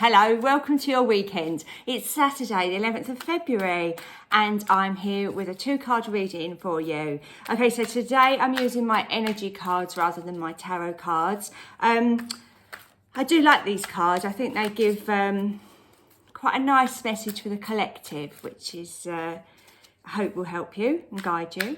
Hello, welcome to your weekend. It's Saturday, the 11th of February, and I'm here with a 2-card reading for you. Okay, so today I'm using my energy cards rather than my tarot cards. I do like these cards. I think they give quite a nice message for the collective, which is, I hope will help you and guide you.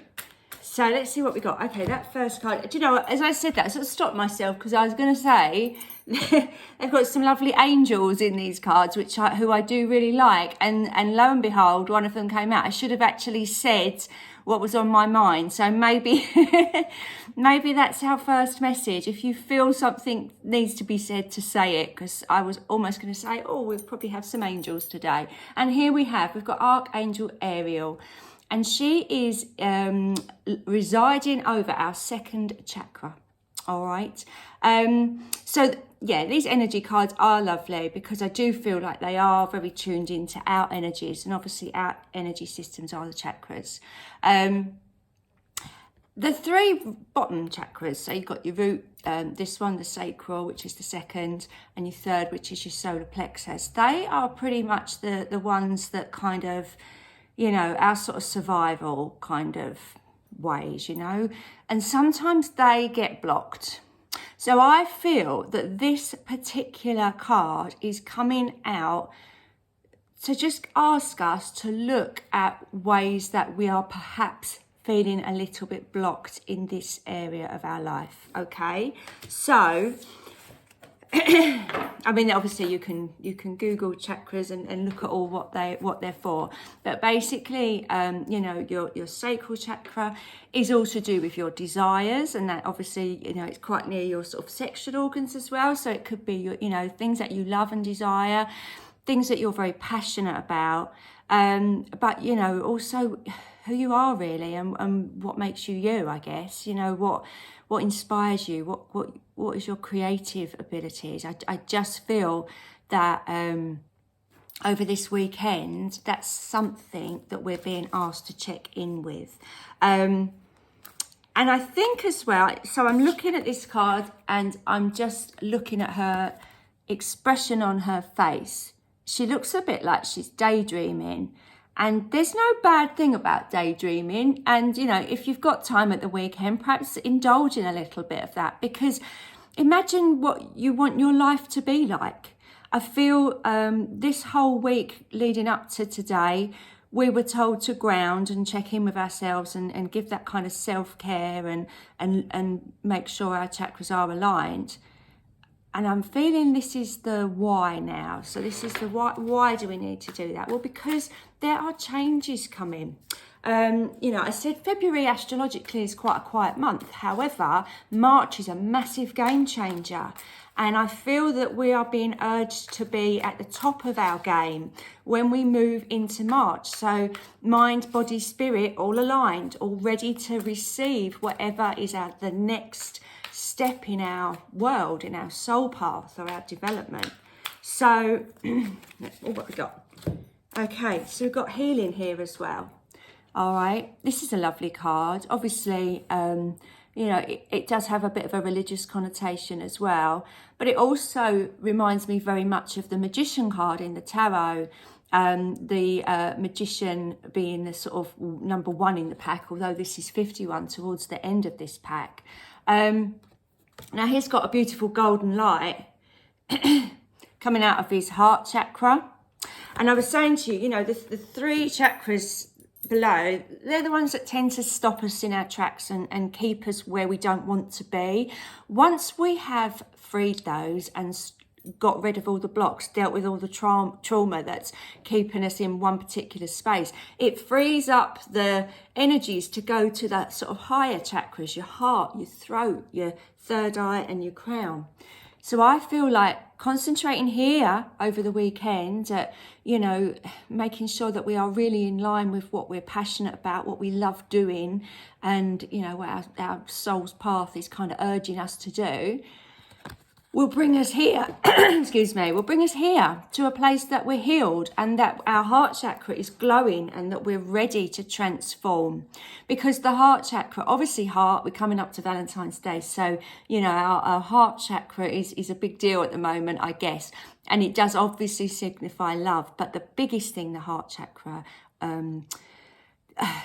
So let's see what we got. Okay, that first card. Do you know what? As I said that, I sort of stopped myself because I was going to say they've got some lovely angels in these cards, who I do really like. And lo and behold, one of them came out. I should have actually said what was on my mind. So maybe maybe that's our first message. If you feel something needs to be said, to say it, because I was almost going to say, oh, we'll probably have some angels today. And here we've got Archangel Ariel. And she is residing over our second chakra. All right. So, yeah, these energy cards are lovely because I do feel like they are very tuned into our energies. And obviously our energy systems are the chakras. The 3 bottom chakras, so you've got your root, this one, the sacral, which is the second, and your third, which is your solar plexus. They are pretty much the ones that kind of, you know, our sort of survival kind of ways, you know, and sometimes they get blocked. So I feel that this particular card is coming out to just ask us to look at ways that we are perhaps feeling a little bit blocked in this area of our life. Okay, so I mean, obviously you can Google chakras and look at all what they're for, but basically, you know, your sacral chakra is all to do with your desires, and that obviously, you know, it's quite near your sort of sexual organs as well. So it could be your, you know, things that you love and desire, things that you're very passionate about, but you know, also who you are really, and what makes you you, I guess. You know, what inspires you, what is your creative abilities. I just feel that over this weekend, that's something that we're being asked to check in with. And I think as well, so I'm looking at this card and I'm just looking at her expression on her face. She looks a bit like she's daydreaming. And there's no bad thing about daydreaming. And, you know, if you've got time at the weekend, perhaps indulge in a little bit of that, because imagine what you want your life to be like. I feel this whole week leading up to today, we were told to ground and check in with ourselves and give that kind of self-care and make sure our chakras are aligned. And I'm feeling this is the why now. So this is the why. Why do we need to do that? Well, because there are changes coming. You know, I said February astrologically is quite a quiet month. However, March is a massive game changer. And I feel that we are being urged to be at the top of our game when we move into March. So mind, body, spirit, all aligned, all ready to receive whatever is the next step in our world, in our soul path or our development. So that's all what we got. Okay, so we've got healing here as well. All right, this is a lovely card. Obviously, you know, it does have a bit of a religious connotation as well, but it also reminds me very much of the Magician card in the tarot. The Magician being the sort of number 1 in the pack, although this is 51 towards the end of this pack. Now he's got a beautiful golden light coming out of his heart chakra. And I was saying to you, you know, the 3 chakras below, they're the ones that tend to stop us in our tracks and keep us where we don't want to be. Once we have freed those and got rid of all the blocks, dealt with all the trauma that's keeping us in one particular space, it frees up the energies to go to that sort of higher chakras, your heart, your throat, your third eye and your crown. So I feel like concentrating here over the weekend at, you know, making sure that we are really in line with what we're passionate about, what we love doing, and, you know, what our soul's path is kind of urging us to do. will bring us here, excuse me, will bring us here to a place that we're healed and that our heart chakra is glowing and that we're ready to transform. Because the heart chakra, obviously we're coming up to Valentine's Day. So, you know, our heart chakra is a big deal at the moment, I guess. And it does obviously signify love. But the biggest thing the heart chakra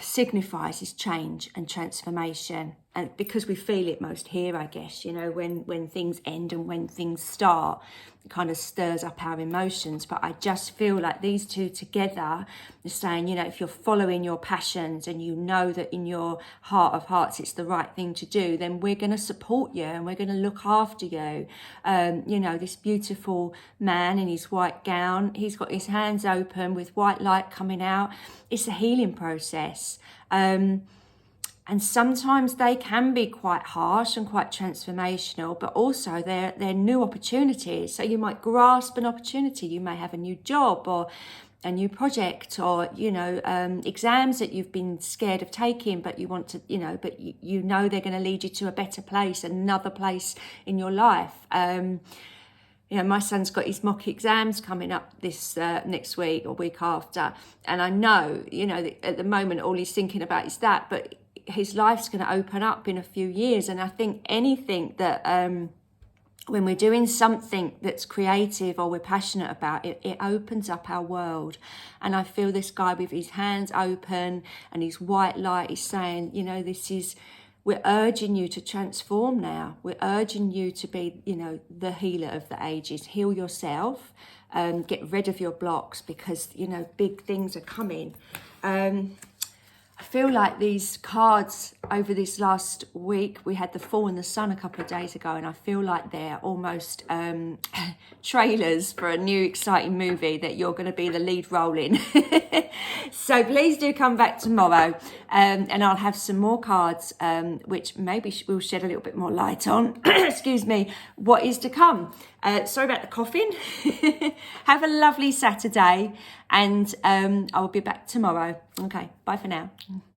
signifies is change and transformation, and because we feel it most here, I guess, you know, when things end and when things start, it kind of stirs up our emotions. But I just feel like these two together are saying, you know, if you're following your passions and you know that in your heart of hearts it's the right thing to do, then we're going to support you and we're going to look after you. You know, this beautiful man in his white gown, he's got his hands open with white light coming out. It's a healing process. And sometimes they can be quite harsh and quite transformational, but also they're new opportunities. So you might grasp an opportunity. You may have a new job or a new project, or, you know, exams that you've been scared of taking, but you want to, you know, but you know they're going to lead you to a better place, another place in your life. You know, my son's got his mock exams coming up this next week or week after. And I know, you know, at the moment, all he's thinking about is that, but his life's going to open up in a few years. And I think anything that, when we're doing something that's creative or we're passionate about, it opens up our world. And I feel this guy with his hands open and his white light is saying, you know, we're urging you to transform now. We're urging you to be, you know, the healer of the ages. Heal yourself, get rid of your blocks, because, you know, big things are coming. I feel like these cards over this last week, we had the Fool and the Sun a couple of days ago, and I feel like they're almost trailers for a new exciting movie that you're going to be the lead role in. So please do come back tomorrow, and I'll have some more cards, which maybe we'll shed a little bit more light on, excuse me, what is to come. Sorry about the coughing. Have a lovely Saturday, and I will be back tomorrow. Okay, bye for now.